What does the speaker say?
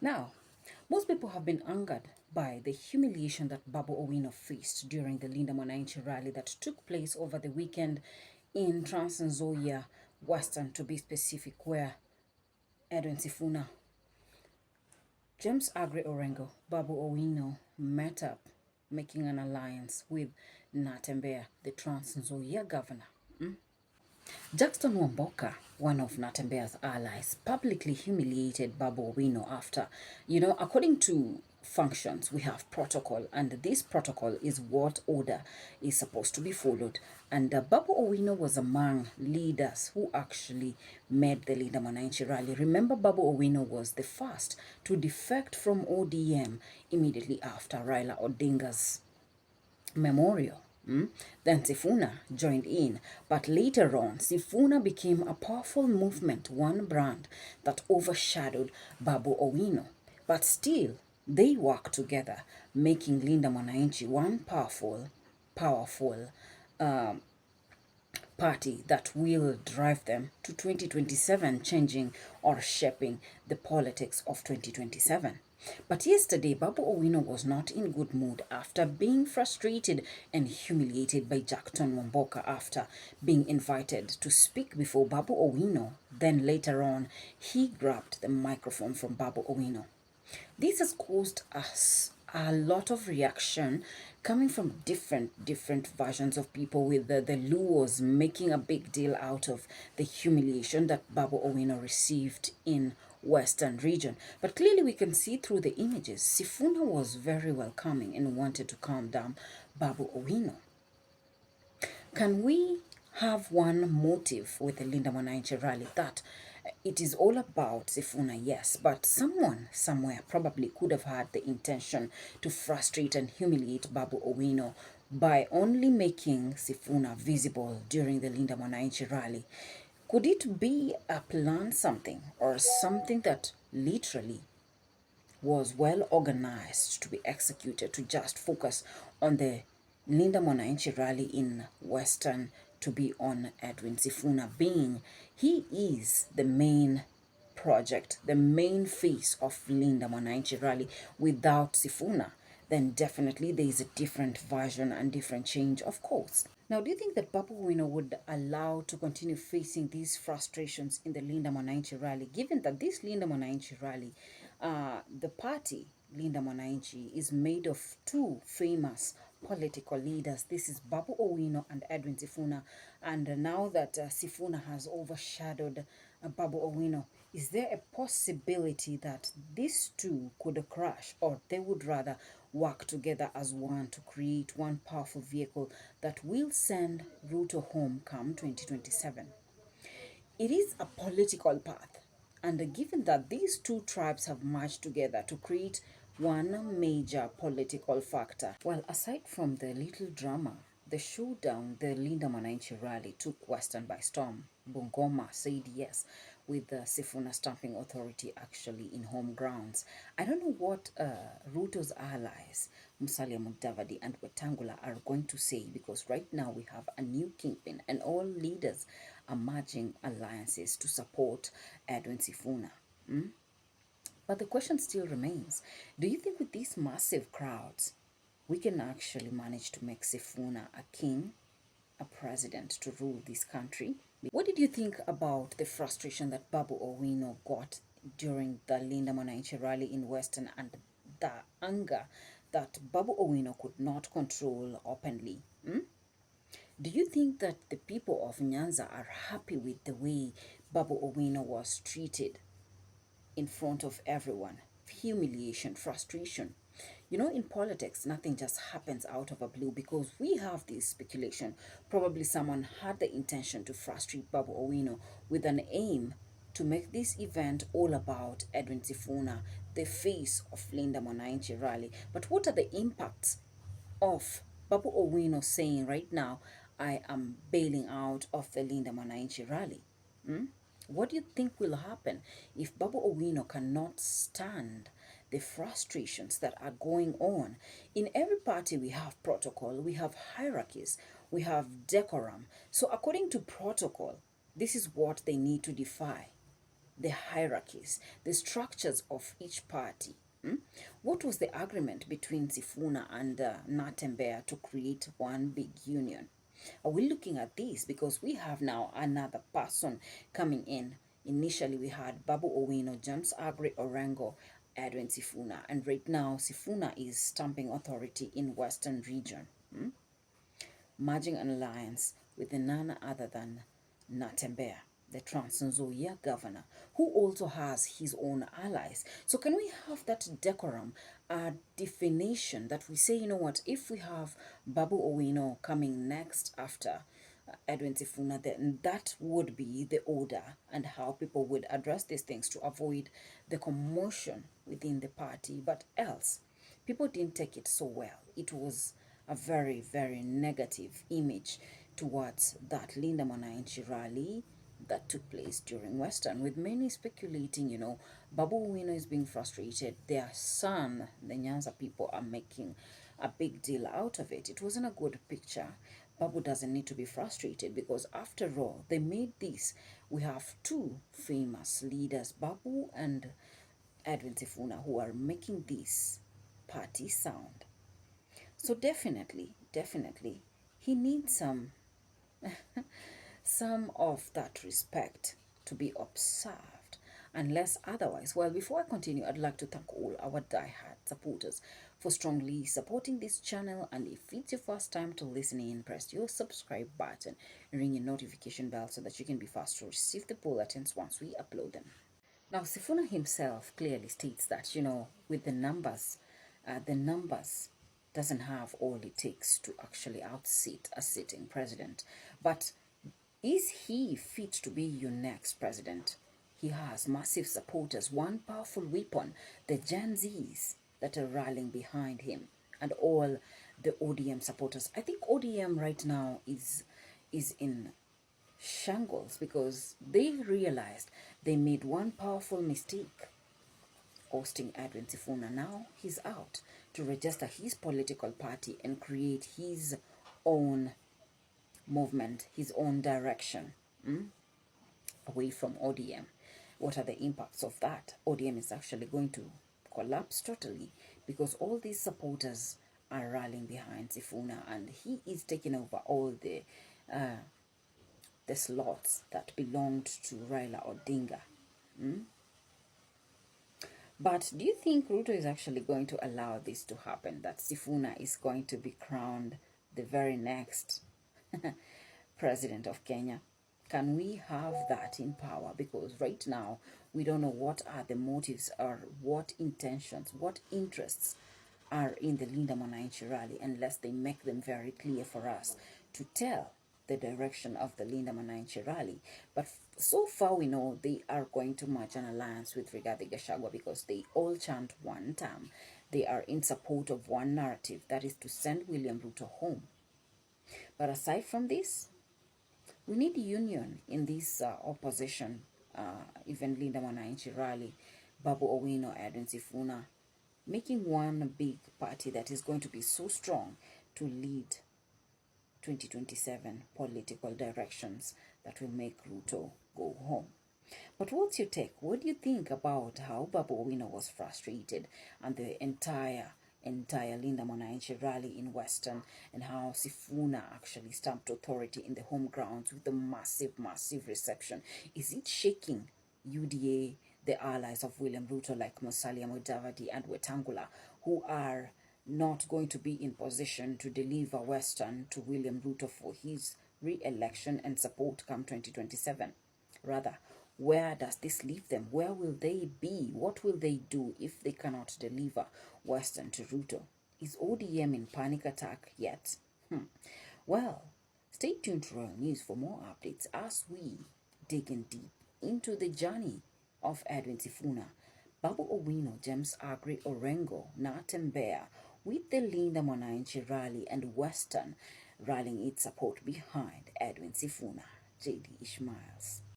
Now, most people have been angered by the humiliation that Babu Owino faced during the Linda Mwananchi rally that took place over the weekend in Trans-Nzoia, Western to be specific, where Edwin Sifuna, James Agri Orengo, Babu Owino met up, making an alliance with Natembeya, the Trans-Nzoia governor. Jackson Wamboka, one of Natembeya's allies, publicly humiliated Babu Owino after, according to functions, we have protocol, and this protocol is what order is supposed to be followed. And Babu Owino was among leaders who actually made the Linda Mwananchi rally. Remember, Babu Owino was the first to defect from ODM immediately after Raila Odinga's memorial. Then Sifuna joined in, but later on, Sifuna became a powerful movement, one brand that overshadowed Babu Owino. But still, they work together, making Linda Mwananchi one powerful party that will drive them to 2027, changing or shaping the politics of 2027. But yesterday, Babu Owino was not in good mood after being frustrated and humiliated by Jackton Wamboka after being invited to speak before Babu Owino. Then later on, he grabbed the microphone from Babu Owino. This has caused us a lot of reaction coming from different versions of people, with the Luos making a big deal out of the humiliation that Babu Owino received in Western region. But clearly we can see through the images, Sifuna was very welcoming and wanted to calm down Babu Owino. Can we have one motive with the Linda Mwananchi rally, that it is all about Sifuna? Yes, but someone somewhere probably could have had the intention to frustrate and humiliate Babu Owino by only making Sifuna visible during the Linda Mwananchi rally. Could it be a plan something, or something that literally was well organized to be executed to just focus on the Linda Mwananchi rally in Western, to be on Edwin Sifuna, being he is the main project, the main face of Linda Mwananchi rally? Without Sifuna, then definitely there is a different version and different change, of course. Now, do you think that Babu Owino would allow to continue facing these frustrations in the Linda Mwananchi rally, given that this Linda Mwananchi rally, the party Linda Mwananchi, is made of two famous political leaders? This is Babu Owino and Edwin Sifuna. And now that Sifuna has overshadowed Babu Owino, is there a possibility that these two could crash, or they would rather work together as one to create one powerful vehicle that will send Ruto home come 2027? It is a political path, and given that these two tribes have merged together to create one major political factor, well, aside from the little drama, the showdown, the Linda Mwananchi rally took Western by storm. Bungoma said yes, with the Sifuna Stamping Authority actually in home grounds. I don't know what Ruto's allies, Musalia Mudavadi and Wetangula, are going to say, because right now we have a new kingpin and all leaders are merging alliances to support Edwin Sifuna. But the question still remains, do you think with these massive crowds, we can actually manage to make Sifuna a king, a president to rule this country? What did you think about the frustration that Babu Owino got during the Linda Mwananchi rally in Western, and the anger that Babu Owino could not control openly? Do you think that the people of Nyanza are happy with the way Babu Owino was treated in front of everyone? Humiliation, frustration. In politics, nothing just happens out of a blue, because we have this speculation. Probably someone had the intention to frustrate Babu Owino with an aim to make this event all about Edwin Sifuna, the face of Linda Mwananchi rally. But what are the impacts of Babu Owino saying right now, I am bailing out of the Linda Mwananchi rally? What do you think will happen if Babu Owino cannot stand the frustrations that are going on? In every party we have protocol, we have hierarchies, we have decorum. So according to protocol, this is what they need to defy. the hierarchies, the structures of each party. What was the agreement between Sifuna and Natembeya to create one big union? Are we looking at this because we have now another person coming in? Initially, we had Babu Owino, James Agri Orengo, Edwin Sifuna, and right now Sifuna is stamping authority in Western region, merging an alliance with none other than Natembeya, the Trans-Nzoia governor, who also has his own allies. So can we have that decorum, a definition that we say, you know what, if we have Babu Owino coming next after Edwin Sifuna, then that would be the order and how people would address these things to avoid the commotion within the party. But else, people didn't take it so well. It was a very, very negative image towards that Linda Mwananchi rally that took place during Western, with many speculating, Babu Owino is being frustrated. Their son, the Nyanza people, are making a big deal out of it. It wasn't a good picture. Babu doesn't need to be frustrated because, after all, they made this. We have two famous leaders, Babu and Edwin Sifuna, who are making this party sound. So definitely, he needs some of that respect to be observed, unless otherwise. Well, before I continue, I'd like to thank all our die-hard supporters for strongly supporting this channel. And if it's your first time to listen in, press your subscribe button and ring your notification bell so that you can be fast to receive the bulletins once we upload them. Now, Sifuna himself clearly states that, with the numbers doesn't have all it takes to actually outseat a sitting president. But is he fit to be your next president? He has massive supporters, one powerful weapon, the Gen Zs that are rallying behind him, and all the ODM supporters. I think ODM right now is in shambles because they realized they made one powerful mistake, ousting Edwin Sifuna. Now he's out to register his political party and create his own movement, his own direction, away from ODM. What are the impacts of that? ODM is actually going to collapse totally because all these supporters are rallying behind Sifuna, and he is taking over all the slots that belonged to Raila Odinga. But do you think Ruto is actually going to allow this to happen, that Sifuna is going to be crowned the very next president of Kenya? Can we have that in power? Because right now, we don't know what are the motives or what intentions, what interests are in the Linda Mwananchi rally, unless they make them very clear for us to tell the direction of the Linda Mwananchi rally. But so far we know they are going to merge an alliance with Rigathi Gachagua because they all chant one term. They are in support of one narrative, that is to send William Ruto home. But aside from this, we need union in this opposition, even Linda Mwananchi rally, Babu Owino, Edwin Sifuna, making one big party that is going to be so strong to lead 2027 political directions that will make Ruto go home. But what's your take? What do you think about how Babu Owino was frustrated and the entire Linda Mwananchi rally in Western, and how Sifuna actually stamped authority in the home grounds with a massive reception? Is it shaking UDA, the allies of William Ruto like Musalia Mudavadi and Wetangula, who are not going to be in position to deliver Western to William Ruto for his re-election and support come 2027? Rather, where does this leave them? Where will they be? What will they do if they cannot deliver Western to Ruto? Is ODM in panic attack yet? Well, stay tuned to Royal News for more updates as we dig in deep into the journey of Edwin Sifuna, Babu Owino, James Agri Orengo, Natembeya, with the Linda Mwananchi rally and Western rallying its support behind Edwin Sifuna. JD Ishmaels.